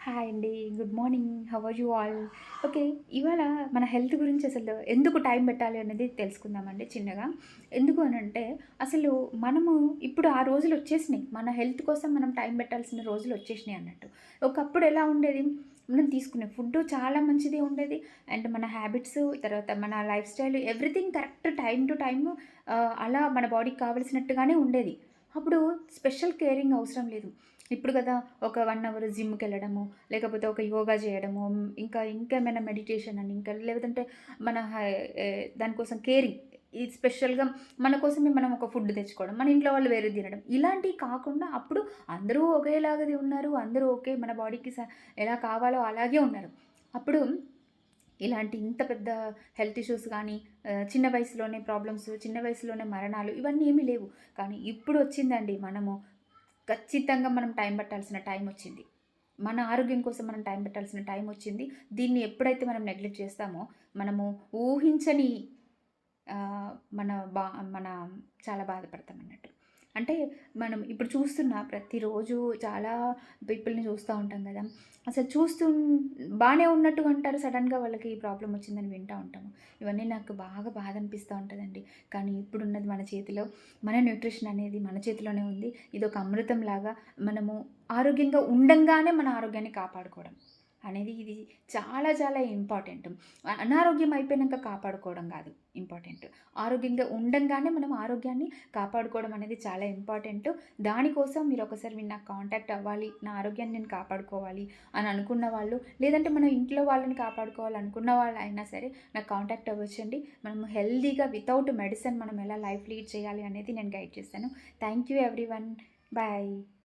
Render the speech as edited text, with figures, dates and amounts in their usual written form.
Hi అండి. Good morning. How are you all? Okay. ఇవాళ మన హెల్త్ గురించి అసలు ఎందుకు టైం పెట్టాలి అనేది తెలుసుకుందామండి చిన్నగా. ఎందుకు అనంటే, అసలు మనము ఇప్పుడు ఆ రోజులొచ్చేసినాయి. మన హెల్త్ కోసం మనం టైం పెట్టాల్సిన రోజులొచ్చేసినాయి అన్నట్టు. ఒకప్పుడు ఎలా ఉండేది, మనం తీసుకునే ఫుడ్డు చాలా మంచిదే ఉండేది. అండ్ మన హ్యాబిట్స్, తర్వాత మన life style everything correct time to time అలా మన బాడీకి కావాల్సినట్టుగానే ఉండేది. అప్పుడు స్పెషల్ కేరింగ్ అవసరం లేదు. ఇప్పుడు కదా ఒక 1 అవర్ జిమ్‌కెళ్ళడము, లేకపోతే ఒక యోగా చేయడము, ఇంకేమైనా మెడిటేషన్ అని, ఇంకా లేదంటే మన దానికోసం కేరింగ్. ఈ స్పెషల్‌గా మన కోసమే మనం ఒక ఫుడ్ తెచ్చుకోవడం, మన ఇంట్లో వాళ్ళు వేరేది తినడం. ఇలాంటివి కాకుండా అప్పుడు అందరూ ఒకేలాగానే ఉన్నారు. అందరూ ఓకే మన బాడీకి ఎలా కావాలో అలాగే ఉన్నారు. అప్పుడు ఇలాంటి ఇంత పెద్ద హెల్త్ ఇష్యూస్ గానీ, చిన్న వయసులోనే ప్రాబ్లమ్స్, చిన్న వయసులోనే మరణాలు ఇవన్నీ ఏమీ లేవు. కానీ ఇప్పుడొచ్చిందండి ఖచ్చితంగా మనం టైం పట్టాల్సిన టైమొచ్చింది. మన ఆరోగ్యం కోసం మనం టైం పెట్టాల్సిన టైమొచ్చింది. దీన్ని ఎప్పుడైతే మనం నెగ్లెక్ట్ చేస్తామో, మనము ఊహించని ఆహ్, మన బా మన చాలా బాధపడతామన్నట్టు. అంటే మనం ఇప్పుడు ప్రతిరోజు చాలా పీపుల్‌ని చూస్తా ఉంటాం గదా! అసలు బానే ఉన్నట్టుగా ఉంటారు. సడెన్‌గా వాళ్ళకి ఈ ప్రాబ్లమ్ వచ్చిందని వింటా ఉంటాము. ఇవన్నీ నాకు బాగా బాధ అనిపిస్తా ఉంటదండి. కానీ ఇప్పుడున్నది మన చేతిలో. మన న్యూట్రిషన్ అనేది మన చేతిలోనే ఉంది. ఇదొక అమృతంలాగా మనము ఆరోగ్యంగా ఉండంగానే మన ఆరోగ్యాన్ని కాపాడుకోవడం అనేది ఇది చాలా చాలా ఇంపార్టెంట్. అనారోగ్యం అయిపోయినంక కాపాడుకోవడం గాదు ఇంపార్టెంట్. ఆరోగ్యంగా ఉండంగానే మనం ఆరోగ్యాన్ని కాపాడుకోవడం అనేది చాలా ఇంపార్టెంట్. దానికోసం మీరొకసారి మీరు నాకు కాంటాక్ట్ అవ్వాలి, నా ఆరోగ్యాన్ని నేను కాపాడుకోవాలి అని అనుకున్న వాళ్ళు, లేదంటే మన ఇంట్లో వాళ్ళని కాపాడుకోవాలనుకున్న వాళ్ళైనా సరే నాకు కాంటాక్ట్ అవ్వచ్చండి. మనము హెల్తీగా వితౌట్ మెడిసిన్ మనం ఎలా లైఫ్ లీడ్ చేయాలి అనేది నేను గైడ్ చేస్తాను. Thank you everyone. బాయ్.